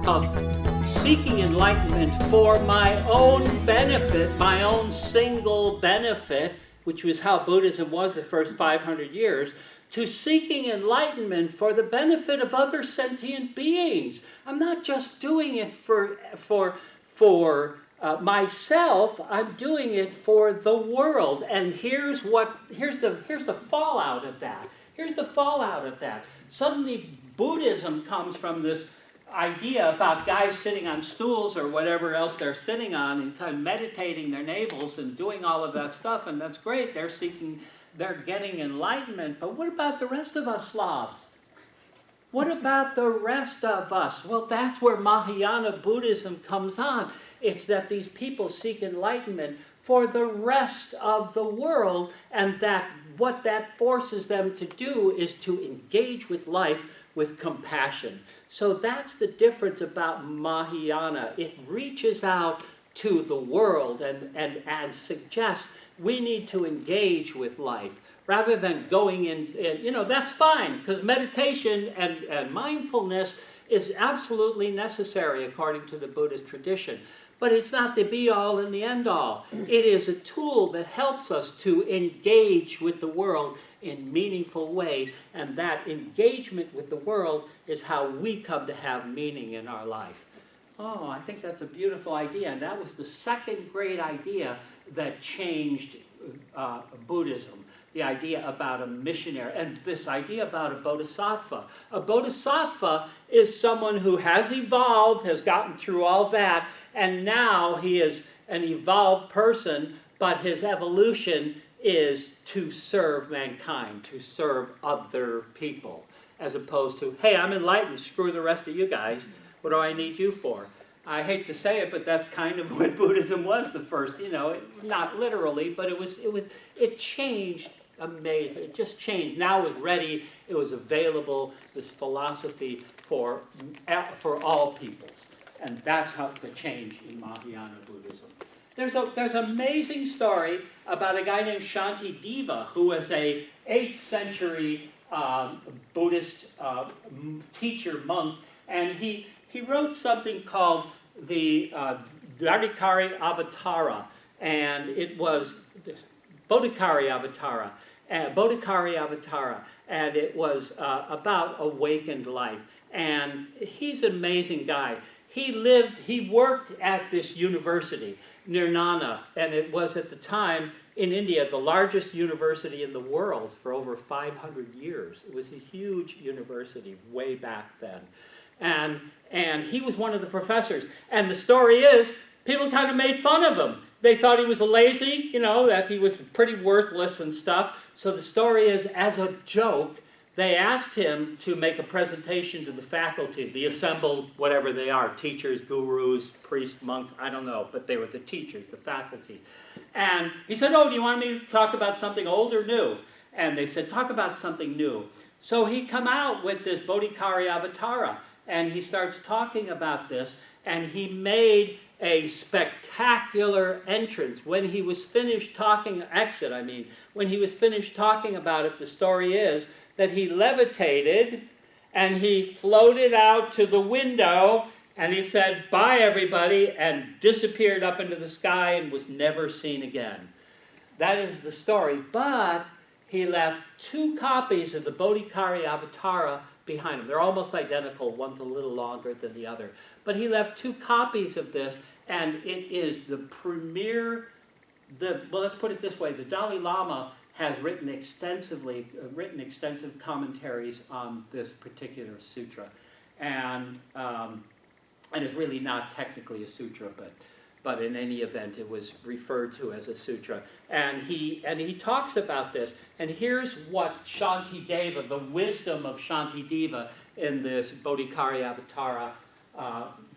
of seeking enlightenment for my own benefit, my own single benefit, which was how Buddhism was the first 500 years, to seeking enlightenment for the benefit of other sentient beings. I'm not just doing it for myself. I'm doing it for the world. And here's the fallout of that. Here's the fallout of that. Suddenly, Buddhism comes from this idea about guys sitting on stools or whatever else they're sitting on and kind of meditating their navels and doing all of that stuff, and that's great. They're getting enlightenment. But what about the rest of us Slavs? What about the rest of us? Well, that's where Mahayana Buddhism comes on. It's that these people seek enlightenment for the rest of the world, and that what that forces them to do is to engage with life with compassion. So that's the difference about Mahayana. It reaches out to the world and suggests we need to engage with life rather than going in, that's fine, because meditation and mindfulness is absolutely necessary according to the Buddhist tradition. But it's not the be-all and the end-all. It is a tool that helps us to engage with the world in a meaningful way, and that engagement with the world is how we come to have meaning in our life. Oh, I think that's a beautiful idea, and that was the second great idea that changed Buddhism. The idea about a missionary, and this idea about a bodhisattva. A bodhisattva is someone who has evolved, has gotten through all that, and now he is an evolved person, but his evolution is to serve mankind, to serve other people, as opposed to, hey, I'm enlightened, screw the rest of you guys, what do I need you for? I hate to say it, but that's kind of what Buddhism was the first, not literally, but it changed. Amazing. It just changed. Now it was ready. It was available. This philosophy for all peoples, and that's how the change in Mahayana Buddhism. There's an amazing story about a guy named Shantideva, who was a 8th century Buddhist teacher monk, and he wrote something called the Dharikari Avatara, and it was Bodhikari Avatara, and it was about awakened life. And he's an amazing guy. He worked at this university, Nirnana, and it was at the time in India the largest university in the world for over 500 years. It was a huge university way back then. And he was one of the professors. And the story is, people kind of made fun of him. They thought he was lazy, that he was pretty worthless and stuff. So the story is, as a joke, they asked him to make a presentation to the faculty, the assembled, whatever they are, teachers, gurus, priests, monks, I don't know, but they were the teachers, the faculty. And he said, do you want me to talk about something old or new? And they said, talk about something new. So he come out with this Bodhikari Avatara, and he starts talking about this, and he made a spectacular entrance. When he was finished talking, when he was finished talking about it, the story is that he levitated and he floated out to the window and he said, bye everybody, and disappeared up into the sky and was never seen again. That is the story, but he left 2 copies of the Bodhikari Avatara behind him. They're almost identical, one's a little longer than the other. But he left 2 copies of this, and it is the premier, let's put it this way, the Dalai Lama has written extensive commentaries on this particular sutra. And it's really not technically a sutra, but in any event, it was referred to as a sutra. And he talks about this. And here's what Shantideva, the wisdom of Shantideva in this Bodhikari Avatara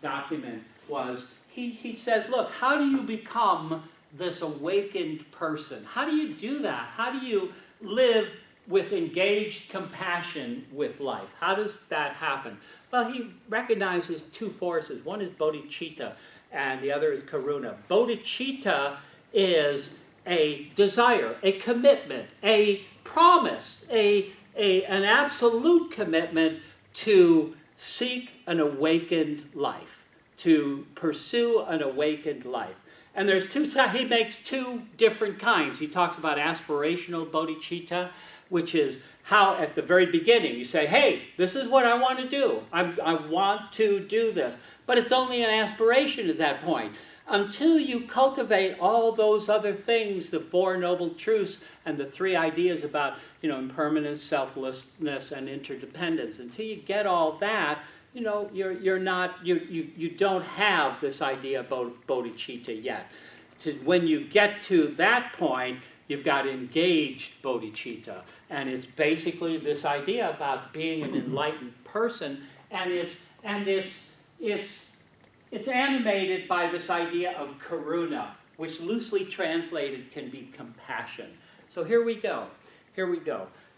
document was. He says, look, how do you become this awakened person? How do you do that? How do you live with engaged compassion with life? How does that happen? Well, he recognizes 2 forces. One is bodhicitta, and the other is karuna. Bodhicitta is a desire, a commitment, a promise, an absolute commitment to seek an awakened life, to pursue an awakened life. And there's he makes two different kinds. He talks about aspirational bodhicitta, which is how at the very beginning you say, hey, this is what I want to do. I want to do this. But it's only an aspiration at that point. Until you cultivate all those other things, the Four Noble Truths and the three ideas about, impermanence, selflessness, and interdependence. Until you get all that, you don't have this idea of bodhicitta yet. When you get to that point, you've got engaged bodhicitta, and it's basically this idea about being an enlightened person, and it's animated by this idea of karuna, which loosely translated can be compassion. So here we go.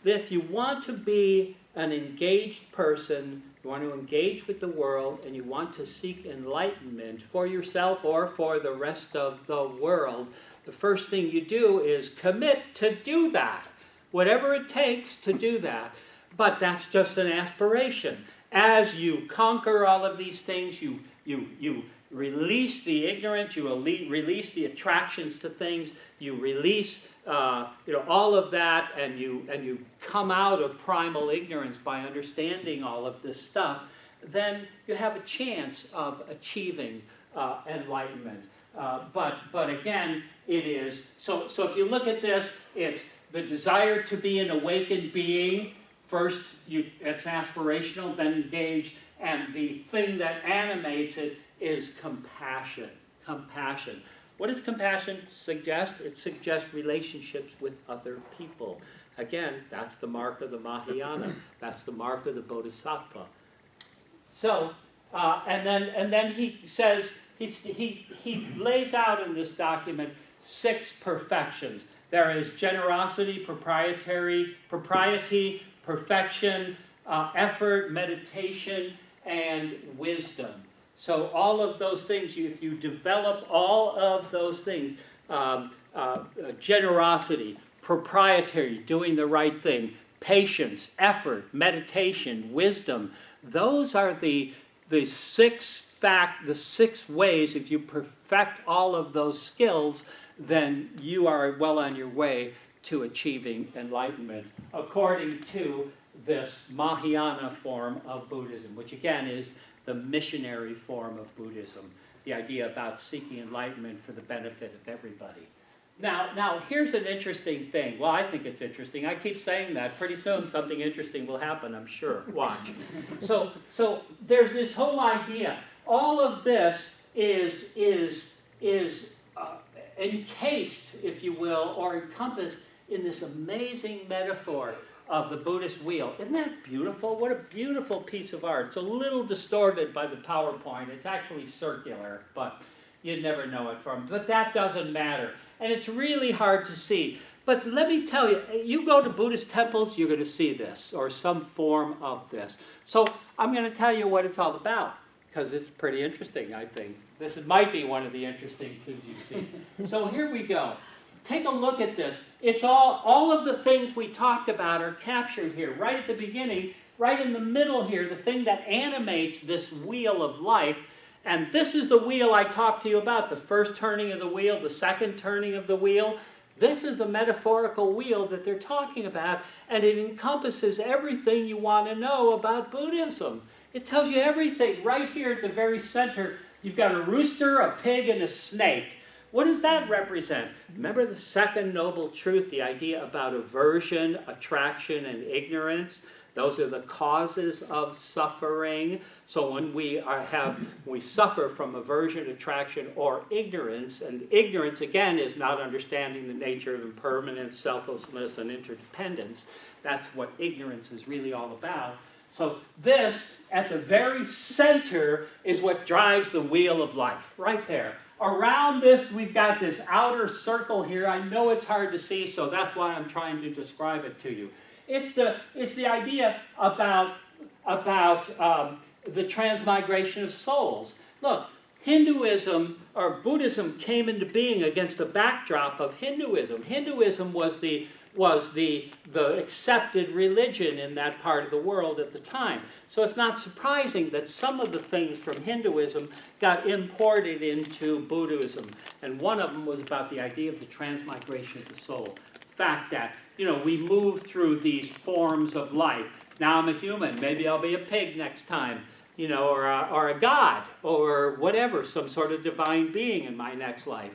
If you want to be an engaged person, you want to engage with the world, and you want to seek enlightenment for yourself or for the rest of the world, the first thing you do is commit to do that. Whatever it takes to do that. But that's just an aspiration. As you conquer all of these things, you release the ignorance, you release the attractions to things, you release all of that, and you come out of primal ignorance by understanding all of this stuff, then you have a chance of achieving enlightenment. But again, it is, so if you look at this, it's the desire to be an awakened being. First, it's aspirational, then engaged, and the thing that animates it is compassion. Compassion. What does compassion suggest? It suggests relationships with other people. Again, that's the mark of the Mahayana. That's the mark of the Bodhisattva. So, and then he says, he lays out in this document 6 perfections. There is generosity, propriety, perfection, effort, meditation, and wisdom. So all of those things, if you develop all of those things, generosity, propriety, doing the right thing, patience, effort, meditation, wisdom, those are the 6 ways. If you perfect all of those skills, then you are well on your way to achieving enlightenment, according to this Mahayana form of Buddhism, which again is the missionary form of Buddhism, the idea about seeking enlightenment for the benefit of everybody. Now here's an interesting thing. Well, I think it's interesting. I keep saying that. Pretty soon something interesting will happen, I'm sure. Watch. So there's this whole idea. All of this is encased, if you will, or encompassed in this amazing metaphor of the Buddhist wheel. Isn't that beautiful? What a beautiful piece of art. It's a little distorted by the PowerPoint. It's actually circular, but you'd never know it from. But that doesn't matter. And it's really hard to see. But let me tell you, you go to Buddhist temples, you're going to see this, or some form of this. So I'm going to tell you what it's all about, because it's pretty interesting, I think. This might be one of the interesting things you see. So here we go. Take a look at this. It's all of the things we talked about are captured here, right at the beginning, right in the middle here, the thing that animates this wheel of life. And this is the wheel I talked to you about, the first turning of the wheel, the second turning of the wheel. This is the metaphorical wheel that they're talking about, and it encompasses everything you want to know about Buddhism. It tells you everything. Right here at the very center, you've got a rooster, a pig, and a snake. What does that represent? Remember the second noble truth, the idea about aversion, attraction, and ignorance? Those are the causes of suffering. So when we suffer from aversion, attraction, or ignorance, and ignorance, again, is not understanding the nature of impermanence, selflessness, and interdependence. That's what ignorance is really all about. So this, at the very center, is what drives the wheel of life, right there. Around this, we've got this outer circle here. I know it's hard to see, so that's why I'm trying to describe it to you. It's the idea about the transmigration of souls. Look, Hinduism or Buddhism came into being against the backdrop of Hinduism. Hinduism was the was the accepted religion in that part of the world at the time. So it's not surprising that some of the things from Hinduism got imported into Buddhism. And one of them was about the idea of the transmigration of the soul. The fact that, we move through these forms of life. Now I'm a human, maybe I'll be a pig next time, or a god, or whatever, some sort of divine being in my next life.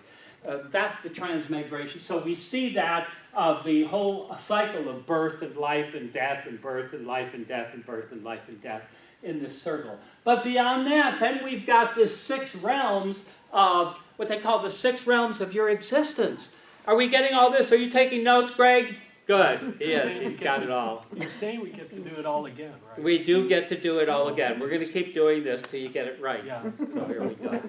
That's the transmigration. So we see that of the whole cycle of birth and life and death and birth and life and death and birth and life and death in this circle. But beyond that, then we've got this 6 realms of what they call the 6 realms of your existence. Are we getting all this? Are you taking notes, Greg? Good. He is. He's got it all. You're saying we get to do it all again, right? We do get to do it all again. We're going to keep doing this till you get it right. Yeah. So here we go.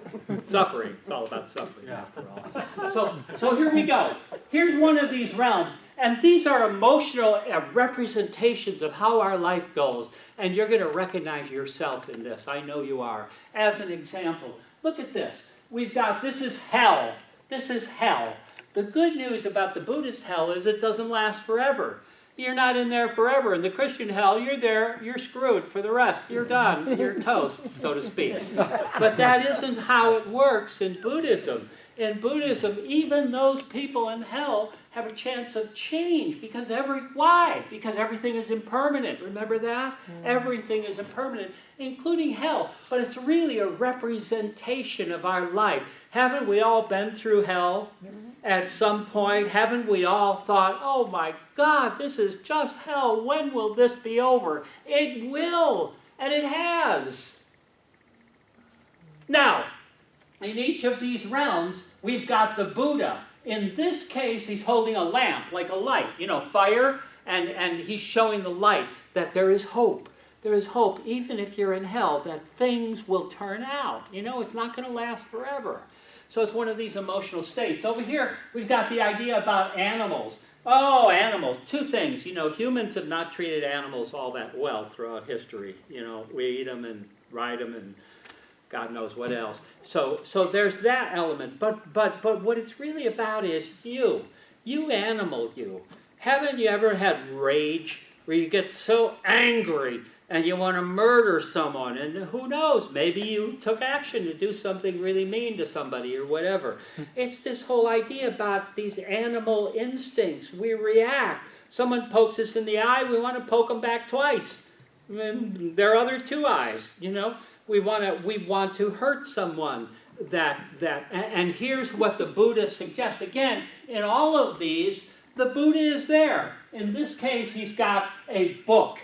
Suffering. It's all about suffering, Yeah. after all. So here we go. Here's one of these realms. And these are emotional representations of how our life goes. And you're going to recognize yourself in this. I know you are. As an example, look at this. We've got, this is hell. This is hell. The good news about the Buddhist hell is it doesn't last forever. You're not in there forever. In the Christian hell, you're there, you're screwed for the rest. You're done. You're toast, so to speak. But that isn't how it works in Buddhism. In Buddhism, even those people in hell have a chance of change. Why? Because everything is impermanent. Remember that? Everything is impermanent, including hell. But it's really a representation of our life. Haven't we all been through hell at some point? Haven't we all thought, oh my God, this is just hell. When will this be over? It will, and it has. Now, in each of these realms, we've got the Buddha. In this case, he's holding a lamp, like a light, fire, and he's showing the light that there is hope. There is hope, even if you're in hell, that things will turn out. It's not going to last forever. So it's one of these emotional states. Over here, we've got the idea about animals. Oh, animals. 2 things. Humans have not treated animals all that well throughout history. We eat them and ride them and God knows what else. So there's that element. But what it's really about is you. You animal, you. Haven't you ever had rage where you get so angry and you want to murder someone? And who knows, maybe you took action to do something really mean to somebody or whatever. It's this whole idea about these animal instincts. We react. Someone pokes us in the eye, we want to poke them back twice. And their other 2 eyes, We want to hurt someone. And here's what the Buddha suggests. Again, in all of these, the Buddha is there. In this case, he's got a book.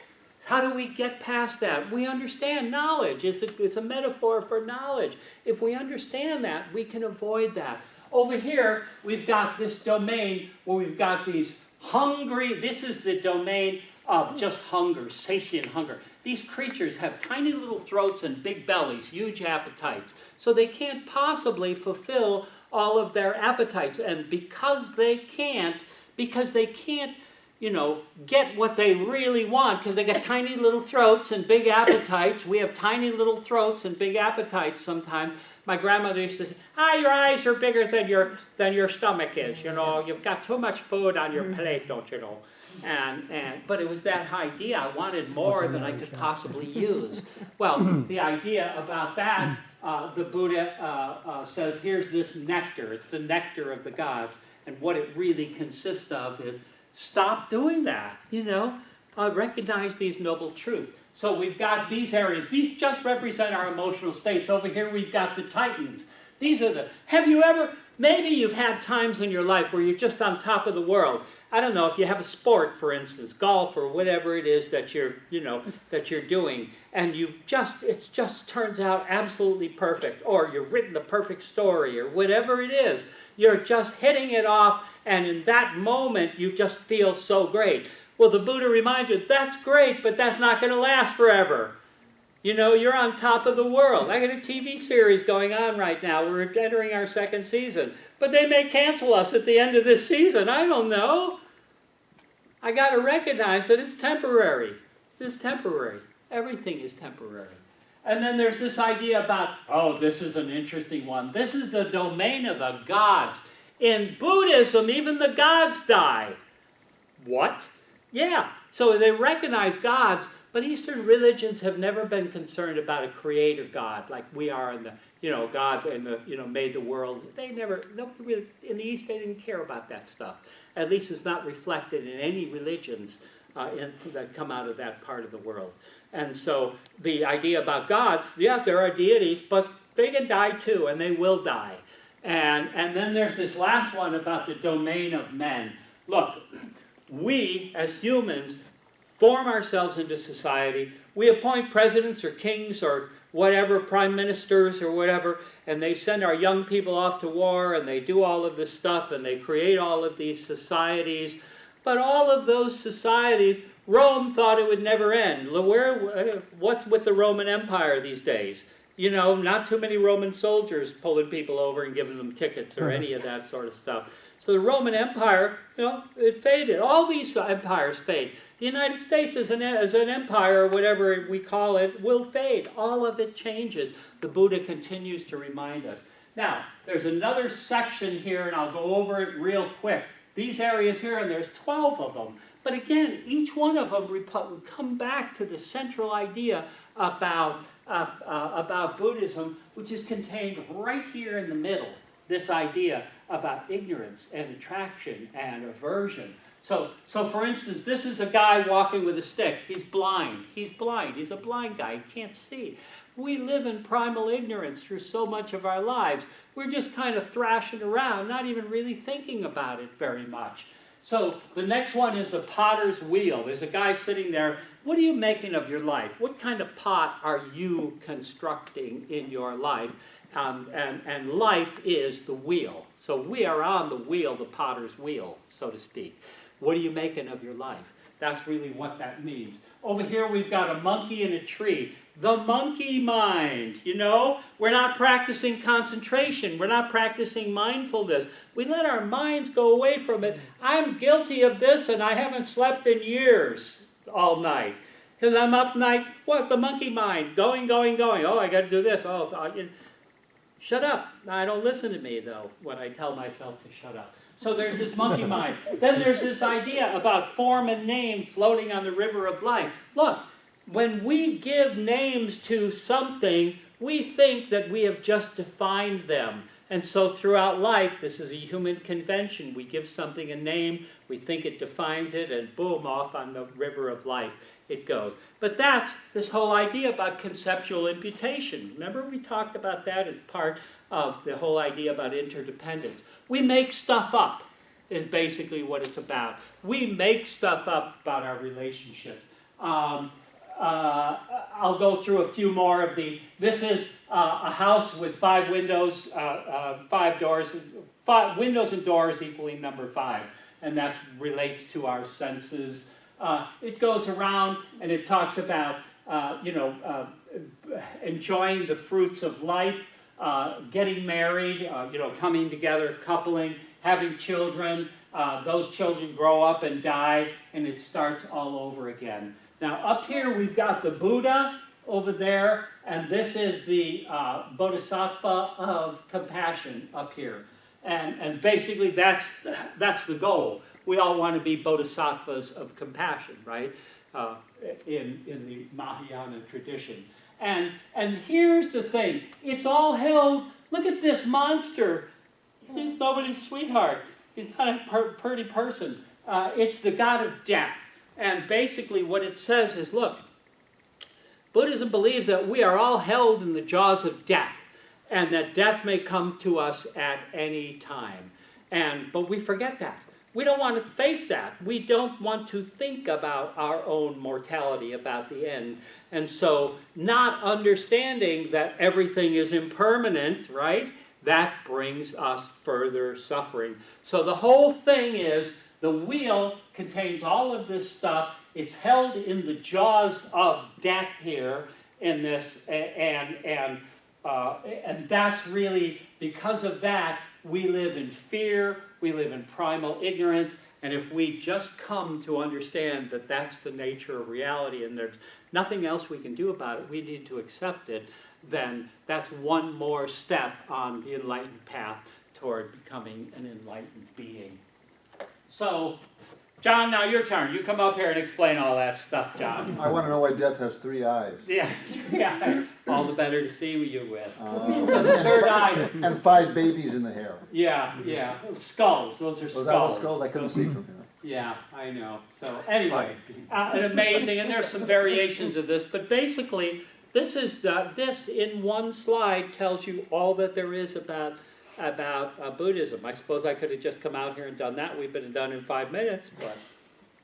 How do we get past that? We understand knowledge. It's a metaphor for knowledge. If we understand that, we can avoid that. Over here, we've got this domain where we've got these hungry. This is the domain of just hunger, satiate hunger. These creatures have tiny little throats and big bellies, huge appetites. So they can't possibly fulfill all of their appetites. And because they can't, get what they really want, because they got tiny little throats and big appetites. We have tiny little throats and big appetites sometimes. My grandmother used to say, your eyes are bigger than your stomach is, You've got too much food on your plate, don't you know? But it was that idea. I wanted more than I could possibly use. Well, the idea about that, the Buddha says, here's this nectar. It's the nectar of the gods. And what it really consists of is stop doing that, recognize these noble truths. So we've got these areas. These just represent our emotional states. Over here we've got the Titans. Maybe you've had times in your life where you're just on top of the world. I don't know, if you have a sport, for instance, golf or whatever it is that you're doing, and it just turns out absolutely perfect, or you've written the perfect story, or whatever it is, you're just hitting it off, and in that moment, you just feel so great. Well, the Buddha reminds you, that's great, but that's not going to last forever. You're on top of the world. I got a TV series going on right now. We're entering our 2nd season. But they may cancel us at the end of this season. I don't know. I got to recognize that it's temporary. It's temporary. Everything is temporary. And then there's this idea about, this is an interesting one. This is the domain of the gods. In Buddhism, even the gods die. what? Yeah, so they recognize gods, but Eastern religions have never been concerned about a creator God like we are in the, God and the, made the world. Nobody really, in the East, they didn't care about that stuff. At least it's not reflected in any religions that come out of that part of the world. And so the idea about gods, yeah, there are deities, but they can die too, and they will die. And then there's this last one about the domain of men. Look, we as humans form ourselves into society. We appoint presidents or kings or whatever, prime ministers or whatever, and they send our young people off to war, and they do all of this stuff, and they create all of these societies. But all of those societies, Rome thought it would never end. What's with the Roman Empire these days? Not too many Roman soldiers pulling people over and giving them tickets or any of that sort of stuff. So the Roman Empire, it faded. All these empires fade. The United States as an empire, or whatever we call it, will fade. All of it changes. The Buddha continues to remind us. Now, there's another section here, and I'll go over it real quick. These areas here, and there's 12 of them. But again, each one of them come back to the central idea about Buddhism, which is contained right here in the middle. This idea about ignorance and attraction and aversion. So for instance, this is a guy walking with a stick. He's blind. He's blind. He's a blind guy. He can't see. We live in primal ignorance through so much of our lives. We're just kind of thrashing around, not even really thinking about it very much. So the next one is the potter's wheel. There's a guy sitting there. What are you making of your life? What kind of pot are you constructing in your life? And life is the wheel. So we are on the wheel, the potter's wheel, so to speak. What are you making of your life? That's really what that means. Over here we've got a monkey in a tree. The monkey mind, We're not practicing concentration. We're not practicing mindfulness. We let our minds go away from it. I'm guilty of this, and I haven't slept in years all night. Because I'm up night, the monkey mind, going. Oh, I got to do this. Shut up. I don't listen to me, though, when I tell myself to shut up. So there's this monkey mind. Then there's this idea about form and name floating on the river of life. Look, when we give names to something, we think that we have just defined them. And so throughout life, this is a human convention. We give something a name, we think it defines it, and boom, off on the river of life it goes. But that's this whole idea about conceptual imputation. Remember we talked about that as part of the whole idea about interdependence. We make stuff up is basically what it's about. We make stuff up about our relationships. I'll go through a few more of these. This is a house with 5 windows, 5 doors, 5 windows and doors equaling number 5, and that relates to our senses. It goes around and it talks about enjoying the fruits of life, getting married, coming together, coupling, having children. Those children grow up and die, and it starts all over again. Now up here we've got the Buddha over there, and this is the Bodhisattva of compassion up here. And basically that's the goal. We all want to be bodhisattvas of compassion, right? In the Mahayana tradition. And here's the thing. It's all held, look at this monster. He's nobody's sweetheart. He's not a pretty person. It's the god of death. And basically what it says is, look, Buddhism believes that we are all held in the jaws of death, and that death may come to us at any time. But we forget that. We don't want to face that. We don't want to think about our own mortality, about the end. And so not understanding that everything is impermanent, right, that brings us further suffering. So the whole thing is, the wheel contains all of this stuff. It's held in the jaws of death here in this, and that's really, because of that, we live in fear, we live in primal ignorance, and if we just come to understand that that's the nature of reality and there's nothing else we can do about it, we need to accept it, then that's one more step on the enlightened path toward becoming an enlightened being. So John, now your turn. You come up here and explain all that stuff, John. I want to know why death has 3 eyes. Yeah, yeah. All the better to see you with. So the third eye. And 5 babies in the hair. Yeah, yeah. Skulls. Those are Was skulls. that all skulls? I couldn't see from here. Yeah, I know. So anyway, an amazing, and there's some variations of this, but basically, this in one slide tells you all that there is about Buddhism. I suppose I could have just come out here and done that. We've been done in 5 minutes, but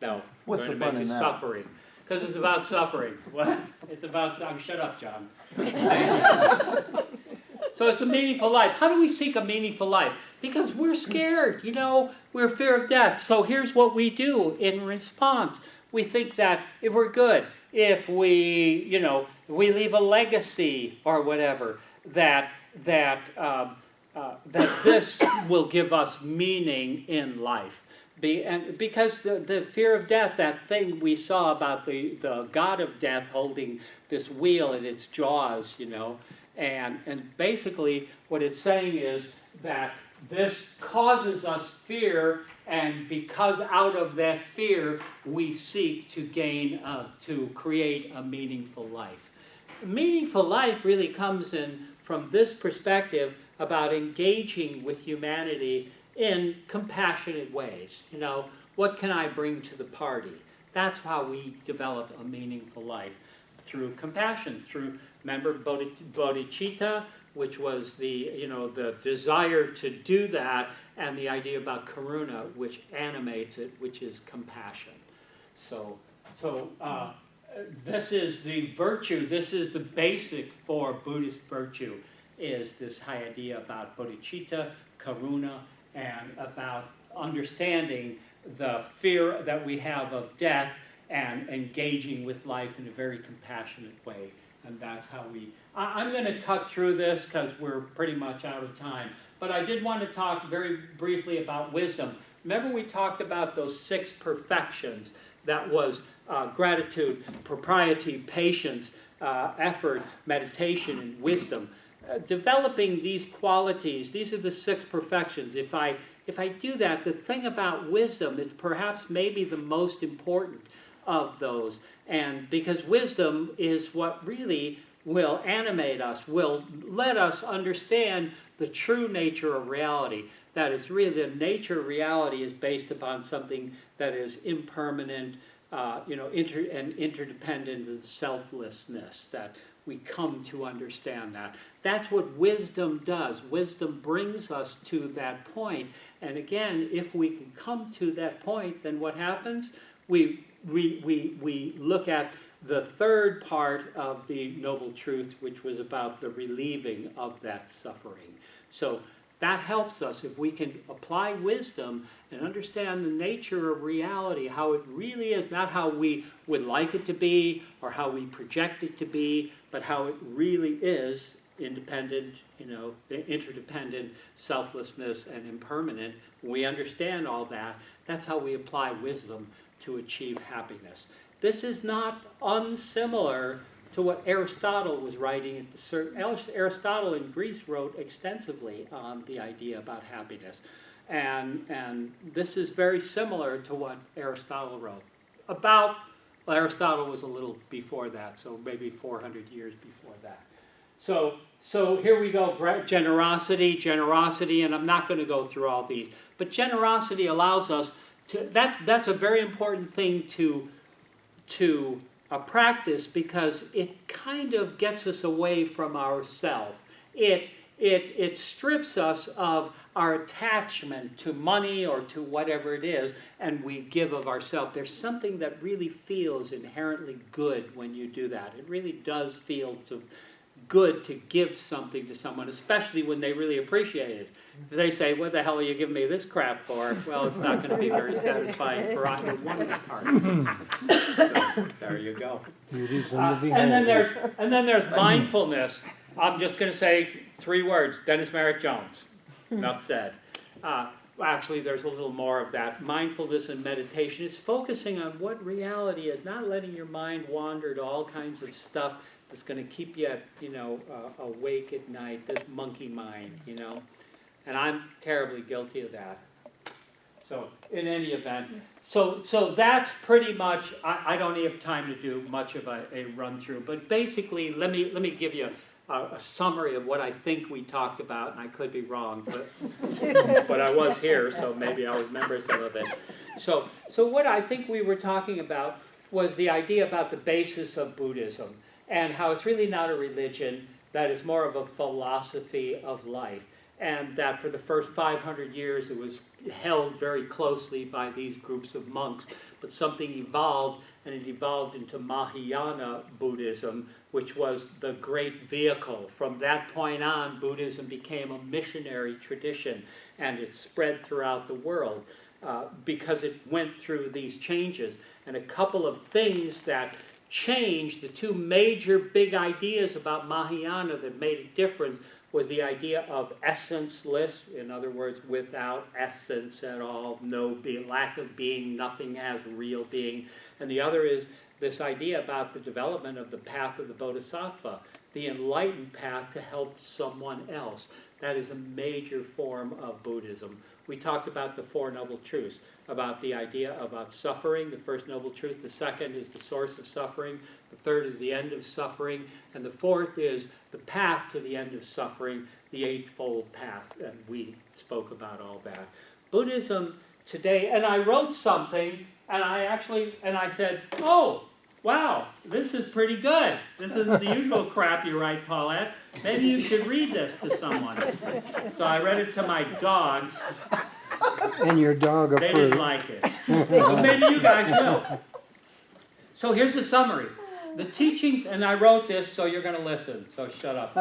no. What's I'm the going fun to make in you that? suffering. Because it's about suffering. What? It's about, shut up, John. So it's a meaningful life. How do we seek a meaningful life? Because we're scared, we're fear of death. So here's what we do in response. We think that if we're good, if we, we leave a legacy or whatever, that this will give us meaning in life. Because the fear of death, that thing we saw about the god of death holding this wheel in its jaws, and basically what it's saying is that this causes us fear, and because out of that fear we seek to to create a meaningful life. A meaningful life really comes in from this perspective about engaging with humanity in compassionate ways. What can I bring to the party? That's how we develop a meaningful life, through compassion, remember bodhicitta, which was the desire to do that, and the idea about karuna, which animates it, which is compassion. So this is the virtue, this is the basic for Buddhist virtue, is this high idea about bodhicitta, karuna, and about understanding the fear that we have of death and engaging with life in a very compassionate way. And that's how I'm going to cut through this because we're pretty much out of time. But I did want to talk very briefly about wisdom. Remember we talked about those 6 perfections. That was gratitude, propriety, patience, effort, meditation, and wisdom. Developing these qualities, these are the 6 perfections. If I do that, the thing about wisdom is perhaps maybe the most important of those. And because wisdom is what really will animate us, will let us understand the true nature of reality. That is really, the nature of reality is based upon something that is impermanent, and interdependent and selflessness, that we come to understand that. That's what wisdom does. Wisdom brings us to that point. And again, if we can come to that point, then what happens? We look at the third part of the Noble Truth, which was about the relieving of that suffering. So that helps us if we can apply wisdom and understand the nature of reality, how it really is, not how we would like it to be or how we project it to be, but how it really is, independent, interdependent, selflessness, and impermanent. When we understand all that, that's how we apply wisdom to achieve happiness. This is not unsimilar to what Aristotle was writing. Aristotle in Greece wrote extensively on the idea about happiness. And this is very similar to what Aristotle wrote. Aristotle was a little before that, so maybe 400 years before that. So here we go, generosity, and I'm not going to go through all these, but generosity allows us to, that's a very important thing to practice, because it kind of gets us away from ourself. It strips us of our attachment to money or to whatever it is, and we give of ourselves. There's something that really feels inherently good when you do that. It really does feel good to give something to someone, especially when they really appreciate it. If they say, "What the hell are you giving me this crap for?" Well, it's not going to be very satisfying for either one's part. So, there you go. And then there's mindfulness. I'm just going to say 3 words: Dennis Merritt Jones. Enough said. Actually, there's a little more of that. Mindfulness and meditation is focusing on what reality is, not letting your mind wander to all kinds of stuff that's going to keep you, awake at night, this monkey mind, And I'm terribly guilty of that. So, in any event, So that's pretty much, I don't have time to do much of a run through, but basically, let me give you a summary of what I think we talked about, and I could be wrong, but I was here, so maybe I'll remember some of it. So what I think we were talking about was the idea about the basis of Buddhism, and how it's really not a religion, that is more of a philosophy of life. And that for the first 500 years it was held very closely by these groups of monks. But something evolved, and it evolved into Mahayana Buddhism, which was the great vehicle. From that point on, Buddhism became a missionary tradition, and it spread throughout the world because it went through these changes. And a couple of things that changed, the two major big ideas about Mahayana that made a difference, was the idea of essenceless, in other words, without essence at all, lack of being, nothing has real being. And the other is this idea about the development of the path of the Bodhisattva, the enlightened path to help someone else. That is a major form of Buddhism. We talked about the Four Noble Truths, about the idea about suffering, the first noble truth. The second is the source of suffering. The third is the end of suffering. And the fourth is the path to the end of suffering, the Eightfold Path. And we spoke about all that. Buddhism today, and I wrote something, and I said, oh, wow, this is pretty good. This isn't the usual crap you write, Paulette. Maybe you should read this to someone. So I read it to my dogs. And your dog They approved. didn't like it. Well, maybe you guys will. So here's the summary. The teachings, and I wrote this so you're going to listen, so shut up.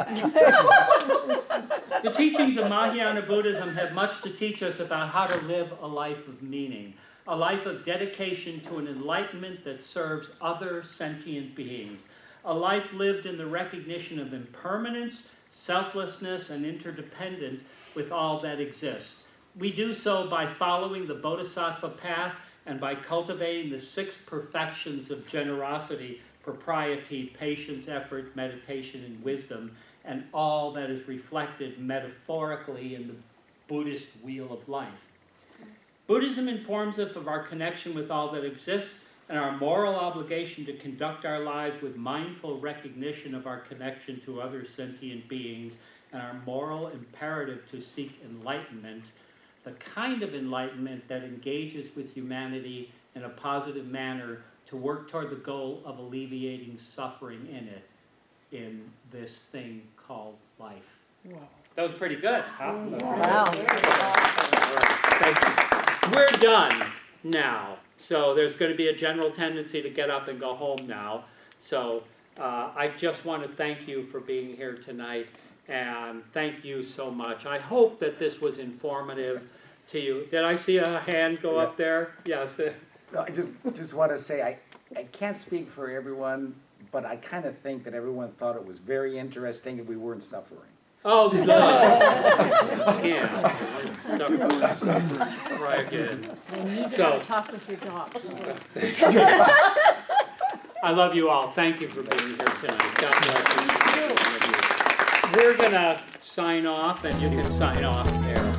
The teachings of Mahayana Buddhism have much to teach us about how to live a life of meaning, a life of dedication to an enlightenment that serves other sentient beings, a life lived in the recognition of impermanence, selflessness, and interdependence with all that exists. We do so by following the Bodhisattva path and by cultivating the 6 perfections of generosity, propriety, patience, effort, meditation, and wisdom, and all that is reflected metaphorically in the Buddhist wheel of life. Buddhism informs us of our connection with all that exists and our moral obligation to conduct our lives with mindful recognition of our connection to other sentient beings and our moral imperative to seek enlightenment, the kind of enlightenment that engages with humanity in a positive manner to work toward the goal of alleviating suffering in this thing called life. Wow. That was pretty good, huh? Wow. Thank you. We're done now. So there's going to be a general tendency to get up and go home now. So I just want to thank you for being here tonight, and thank you so much. I hope that this was informative to you. Did I see a hand go up there? Yes. No, I just want to say, I can't speak for everyone, but I kind of think that everyone thought it was very interesting and we weren't suffering. Oh, good. Yeah. Try again. You need to So- talk with your dogs. I love you all. Thank you for being here tonight. God bless you. We're going to sign off, and you can sign off there.